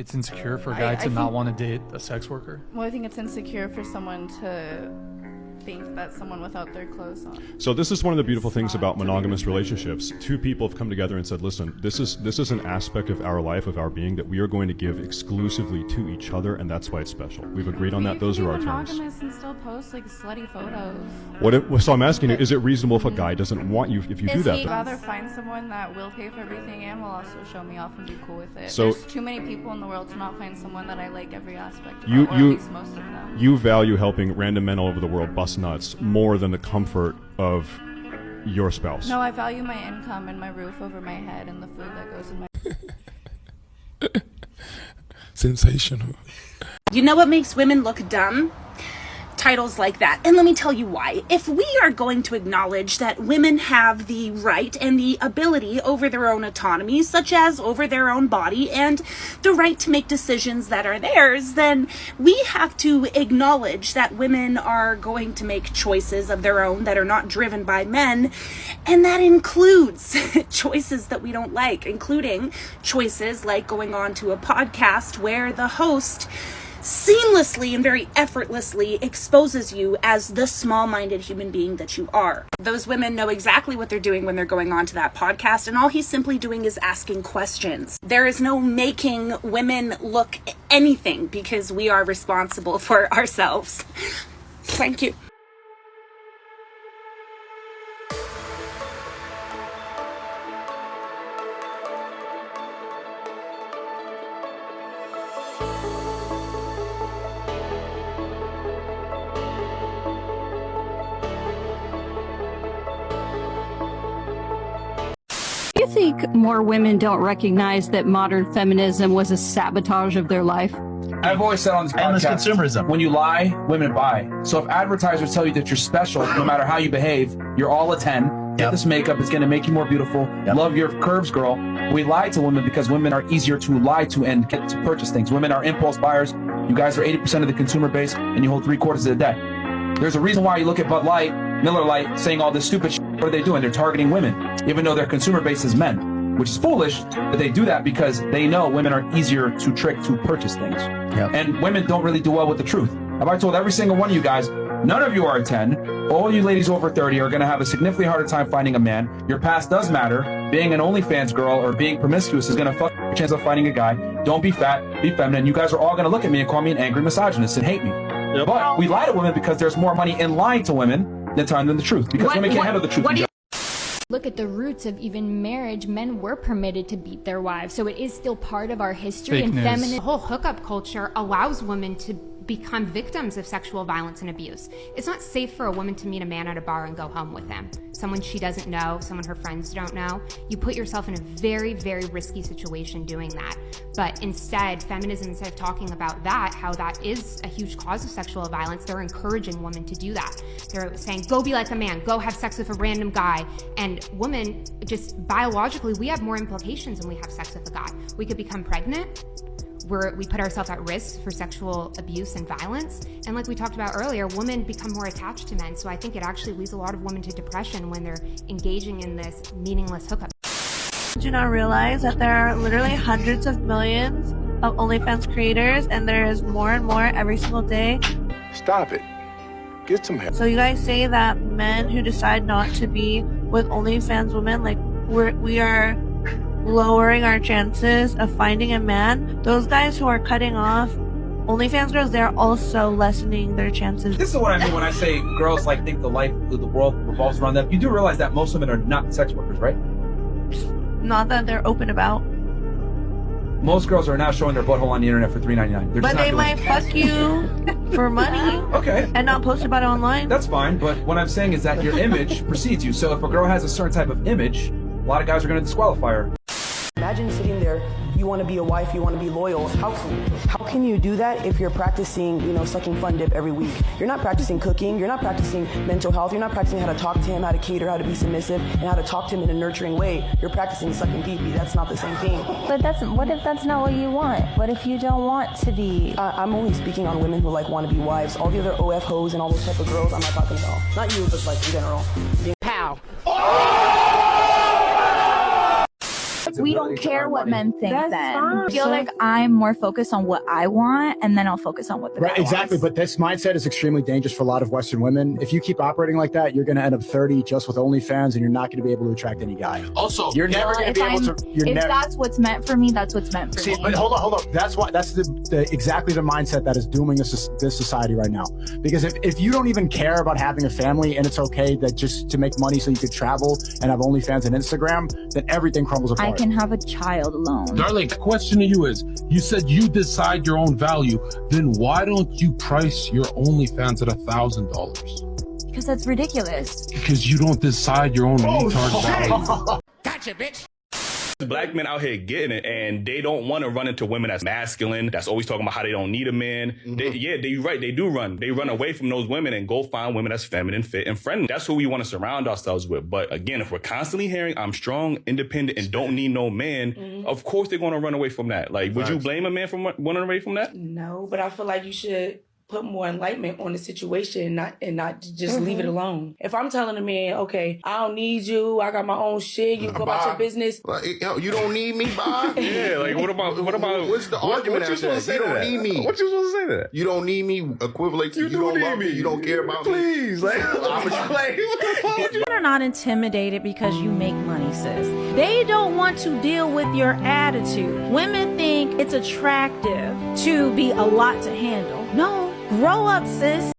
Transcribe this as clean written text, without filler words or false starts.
it's insecure for a guy to not want to date a sex worker? Well, I think it's insecure for someone to think that someone without their clothes on. So this is one of the beautiful things about monogamous relationships. Two people have come together and said, listen, this is an aspect of our life, of our being, that we are going to give exclusively to each other, and that's why it's special. We've agreed on that. Those are our terms. Monogamous and still post like slutty photos. So I'm asking you, is it reasonable if a guy doesn't want you, if you do that? I'd rather find someone that will pay for everything and will also show me off and be cool with it. So, there's too many people in the world to not find someone that I like every aspect of, or at least most of them. You value helping random men all over the world bust nuts more than the comfort of your spouse. No, I value my income and my roof over my head and the food that goes in my... Sensational. You know what makes women look dumb? Titles like that. And let me tell you why. If we are going to acknowledge that women have the right and the ability over their own autonomy, such as over their own body and the right to make decisions that are theirs, then we have to acknowledge that women are going to make choices of their own that are not driven by men. And that includes choices that we don't like, including choices like going on to a podcast where the host seamlessly and very effortlessly exposes you as the small-minded human being that you are. Those women know exactly what they're doing when they're going on to that podcast, and all he's simply doing is asking questions. There is no making women look anything because we are responsible for ourselves. Thank you. Do you think more women don't recognize that modern feminism was a sabotage of their life? I've always said on this Endless podcast, consumerism. when you lie, women buy. So if advertisers tell you that you're special, no matter how you behave, you're all a 10. Get this makeup, it's going to make you more beautiful. Love your curves, girl. We lie to women because women are easier to lie to and get to purchase things. Women are impulse buyers. You guys are 80% of the consumer base, and you hold 3/4 of the debt. There's a reason why you look at Bud Light, Miller Lite, saying all this stupid shit. What are they doing? They're targeting women, even though their consumer base is men, which is foolish, but they do that because they know women are easier to trick to purchase things. And women don't really do well with the truth. Have I told every single one of you guys, none of you are a 10. All you ladies over 30 are going to have a significantly harder time finding a man. Your past does matter. Being an OnlyFans girl or being promiscuous is going to fuck your chance of finding a guy. Don't be fat, be feminine. You guys are all going to look at me and call me an angry misogynist and hate me. But we lie to women because there's more money in lying to women than telling them the truth. Because women can't handle the truth. Look at the roots of even marriage. Men were permitted to beat their wives, so it is still part of our history. Fake and news. feminine. The whole hookup culture allows women to become victims of sexual violence and abuse. It's not safe for a woman to meet a man at a bar and go home with him. Someone she doesn't know, someone her friends don't know. You put yourself in a very, very risky situation doing that. But instead, feminism, instead of talking about that, how that is a huge cause of sexual violence, they're encouraging women to do that. They're saying, go be like a man, go have sex with a random guy. And women, just biologically, we have more implications when we have sex with a guy. We could become pregnant. We put ourselves at risk for sexual abuse and violence. And like we talked about earlier, women become more attached to men. So I think it actually leads a lot of women to depression when they're engaging in this meaningless hookup. Do you not realize that there are literally hundreds of millions of OnlyFans creators, and there is more and more every single day? Stop it. Get some help. So you guys say that men who decide not to be with OnlyFans women, like we are lowering our chances of finding a man. Those guys who are cutting off OnlyFans girls, they're also lessening their chances. This is what I mean when I say girls like think the world revolves around them. You do realize that most women are not sex workers, right? Not that they're open about. Most girls are now showing their butthole on the internet for $3.99. They're just But not they doing might it. fuck you for money. Okay. And not post about it online. That's fine, but what I'm saying is that your image precedes you. So if a girl has a certain type of image, a lot of guys are going to disqualify her. Imagine sitting there, you want to be a wife, you want to be loyal. How can you do that if you're practicing, sucking fun dip every week? You're not practicing cooking, you're not practicing mental health, you're not practicing how to talk to him, how to cater, how to be submissive, and how to talk to him in a nurturing way. You're practicing sucking deeply. That's not the same thing. But what if that's not what you want? What if you don't want to be? I'm only speaking on women who want to be wives. All the other OF hoes and all those type of girls, I'm not talking about. Not you, but in general. Pow. We don't care what men think That's then. fine. I feel like I'm more focused on what I want, and then I'll focus on what the guy Exactly. wants. But this mindset is extremely dangerous for a lot of Western women. If you keep operating like that, you're going to end up 30 just with OnlyFans, and you're not going to be able to attract any guy. Also, you're never going to be able to. If that's what's meant for me, that's what's meant for me. But hold on. That's exactly the mindset that is dooming this society right now. Because if you don't even care about having a family and it's okay that just to make money so you could travel and have OnlyFans and Instagram, then everything crumbles apart. I can have a child alone. Darling, the question to you is, you said you decide your own value, then why don't you price your OnlyFans at $1,000? Because that's ridiculous. Because you don't decide your own retard value. Gotcha, bitch. Black men out here getting it, and they don't want to run into women that's masculine, that's always talking about how they don't need a man. You're right, they do run. They run away from those women and go find women that's feminine, fit, and friendly. That's who we want to surround ourselves with. But again, if we're constantly hearing, I'm strong, independent, and don't need no man, of course they're going to run away from that. Like, would you blame a man for running away from that? No, but I feel like you should put more enlightenment on the situation and not just leave it alone. If I'm telling a man, okay, I don't need you, I got my own shit, you go about your business. You don't need me, Bob? Yeah, like what about what's the argument? What you supposed to say You don't need me. What you supposed to say to that? You don't need me equivalent to you don't love me. You don't care about me. Please, like, Men are not intimidated because you make money, sis. They don't want to deal with your attitude. Women think it's attractive to be a lot to handle. No, grow up, sis.